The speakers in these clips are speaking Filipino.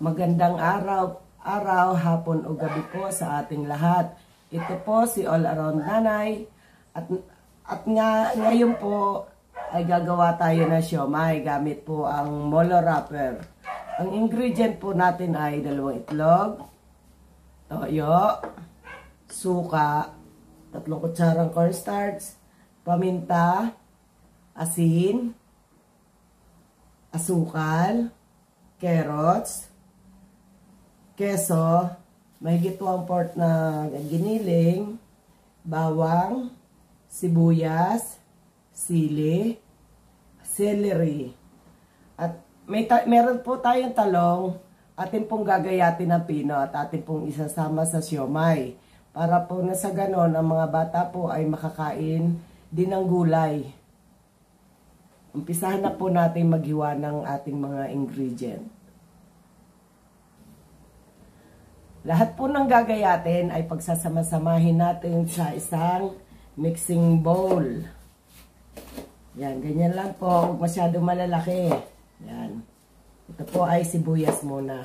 Magandang araw, hapon o gabi po sa ating lahat. Ito po si All Around Nanay at ngayon po ay gagawa tayo ng siomai gamit po ang molo wrapper. Ang ingredient po natin ay 2 itlog, toyo, suka, 3 kutsarang cornstarch, paminta, asin, asukal, carrots, keso, mahigit 1/4 na giniling, bawang, sibuyas, sili, celery. At meron po tayong talong, atin pong gagayatin ng pino at atin pong isasama sa siomai. Para po na sa ganon, ang mga bata po ay makakain din ng gulay. Umpisahan na po natin maghiwa ng ating mga ingredient. Lahat po ng gagayatin ay pagsasama-samahin natin sa isang mixing bowl. Yan, ganyan lang po. Huwag masyado malalaki. Yan. Ito po ay sibuyas muna.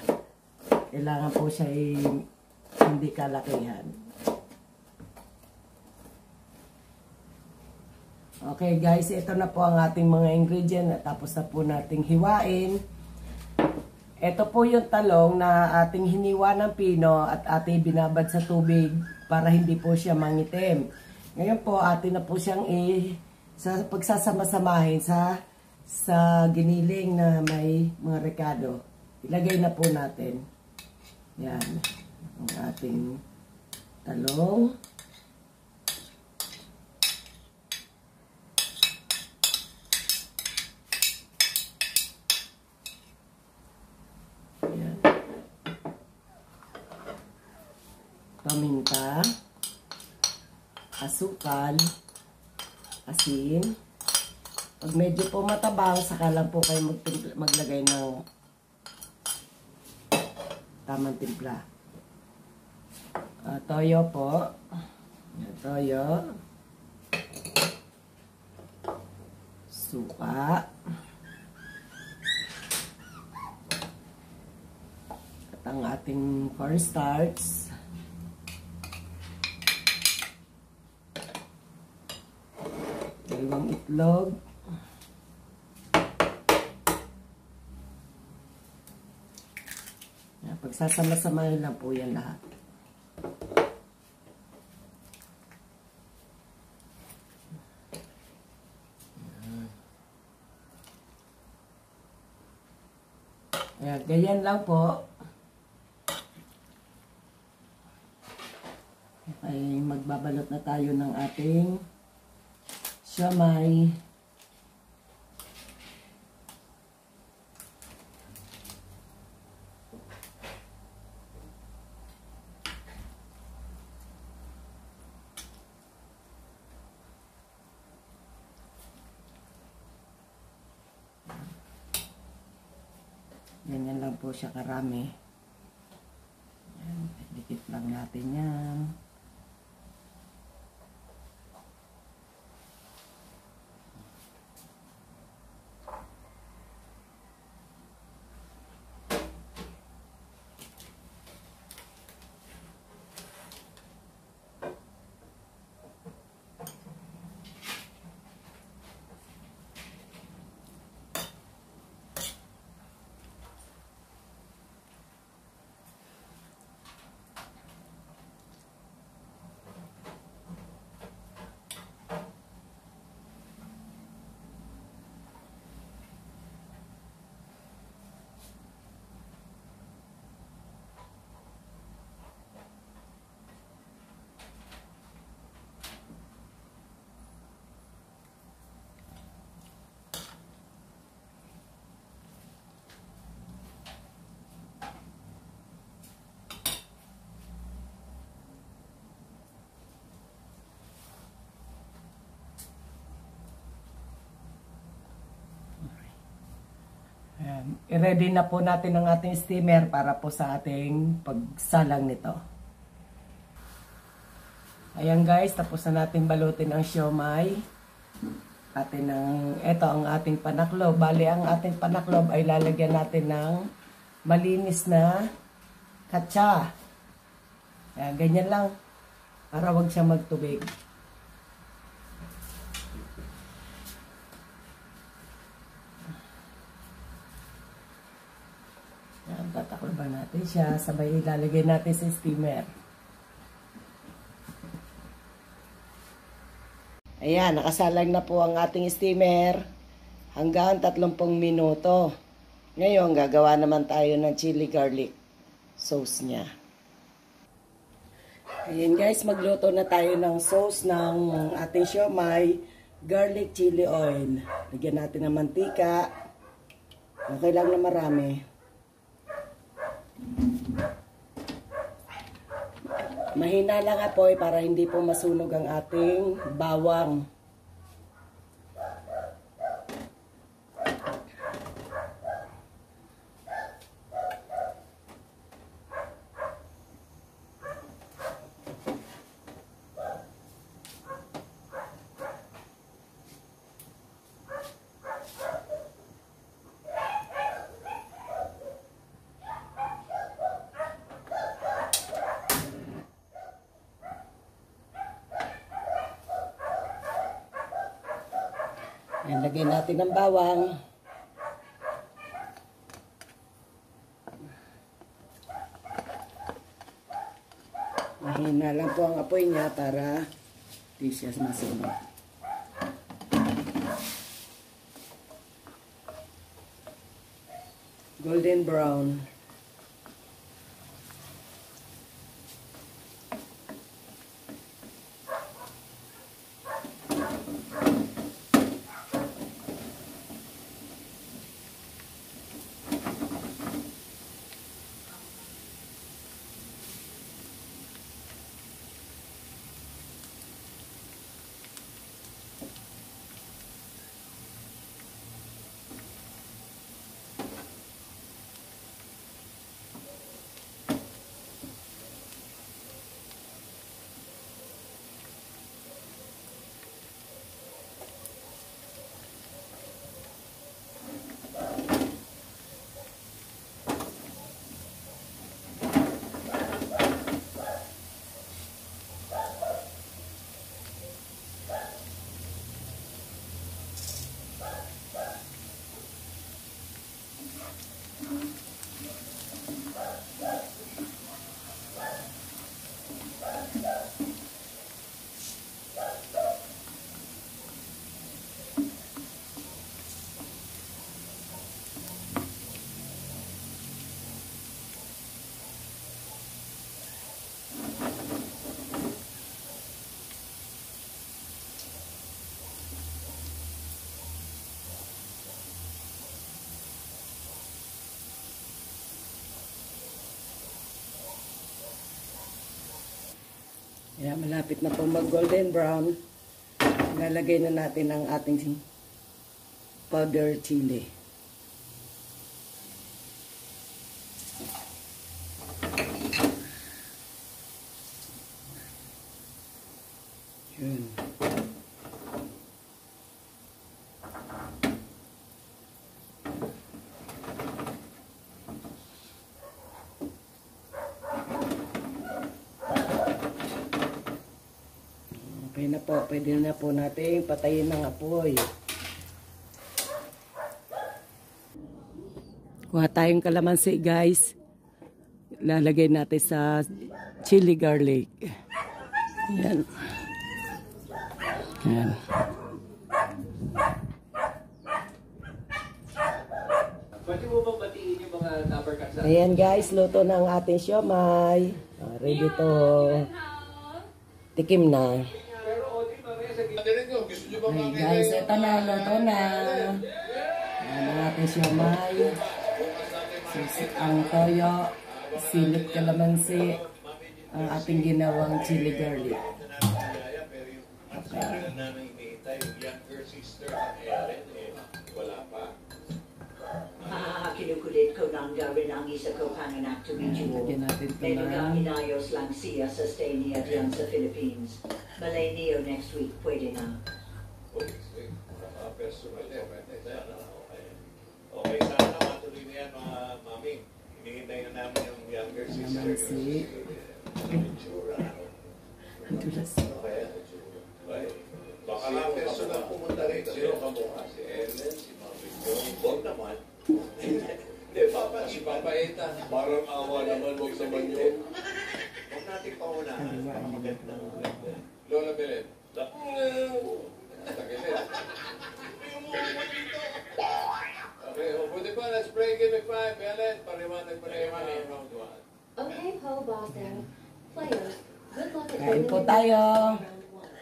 Kailangan po siya hindi kalakihan. Okay guys, ito na po ang ating mga ingredient. Tapos na po nating hiwain. Ito po yung talong na ating hiniwa ng pino at ating binabad sa tubig para hindi po siya mangitim. Ngayon po, atin na po siyang pagsasama-samahin sa giniling na may mga rekado. Ilagay na po natin. Yan. Ang ating talong. Paminta, asukal, asin. Pag medyo po matabang, saka lang po kayo maglagay ng tamang timpla. Toyo po. Toyo. Suka. At ang ating cornstarch. Dalawang itlog. Pagsasama-samahin lang po yan lahat. Ayan, ganyan lang po. Ay magbabalot na tayo ng ating siomai. Ganyan lang po siya karami. Ayan, dikit lang natin yan. I-ready na po natin ang ating steamer para po sa ating pagsalang nito. Ayan guys, tapos na natin balutin ang siomai. Ito ang ating panaklob. Bali, ang ating panaklob ay lalagyan natin ng malinis na katsa. Yan, ganyan lang para wag siya magtubig. Yan, tatakloban natin siya. Sabay ilalagay natin sa steamer. Ayan, nakasalang na po ang ating steamer hanggang 30 minuto. Ngayon, gagawa naman tayo ng chili garlic sauce niya. Ayan guys, magluto na tayo ng sauce ng ating siomai, garlic chili oil. Lagyan natin ng mantika. Okay lang na marami. Mahina lang apoy para hindi po masunog ang ating bawang. Ayan, lagay natin ang bawang. Mahina lang po ang apoy niya para di siya masunog. Golden brown. Ayan, malapit na po mag golden brown. Lalagay na natin ang ating powder chili. Yun. Okay na po, pwede na po natin patayin ng apoy. Kuha tayong kalamansi guys. Lalagay natin sa chili garlic. Yan. Yan. Pwede mo bang batiin yung mga number cards? Ayan guys, luto na ang ating siomai. Ready to tikim na. Ay guys, ito na, luto na. Ayan ang ating siomai. Ang toyo, silip kalamansi, ang ating ginawang chili garlic. Okay. Kinukulit ko nang gawin ang isa ko panganak to meet you all. May lugar inayos lang siya sa stay niya diyan sa Philippines. Malay niyo next week, pwede na. Okay, sana matuloy na yan, Mami. Hihintay na namin yung younger sister. Naman si... Dulas. Baka nga personal pumunta rito. Sino ka mukha? Si Ellen, si Mami Jo. Huwag naman. Hindi, Papa. Si Papa Eta. Parang awa naman, huwag naman yun. Huwag natin paunahan. Maganda. Lola Belen. Tagilit. Okay, buti pa. Let's play Gimmick 5. Belen, pariwanag pa na yung round 1. Okay, Poe Bossing. Players, good luck at Kain po winning tayo. round one.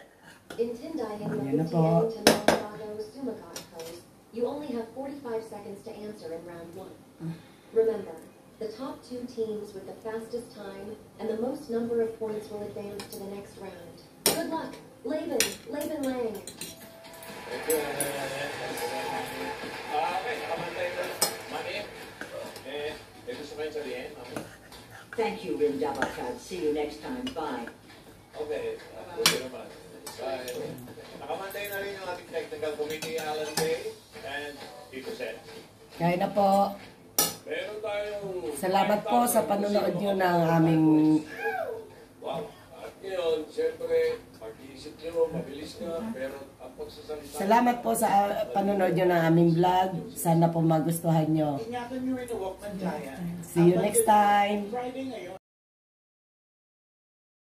In Tindayan, Ayan na Maputian, po. Tamanado, Sumagot Post, you only have 45 seconds to answer in round one. Remember, the top 2 teams with the fastest time and the most number of points will advance to the next round. Good luck. Laban Lang. Okay, nakamantay na. Mami, may gusto kayo sabihin, Mami? Thank you, Rim Dabakad. See you next time. Bye. Okay, buti naman. Bye. Nakamantay na rin yung ating technical committee, Alan Kay and Tito Sen. Kain na po. Meron tayong... Salamat po sa panonood nyo ng aming... Wow. At ngayon, siyempre, pag-iisip nyo, mabilis nga, pero ang pagsasalita... Salamat po sa panonood nyo ng aming vlog. Sana po magustuhan nyo. Ingatan nyo rin ang Walkman Giant. See you next time. Friday ngayon.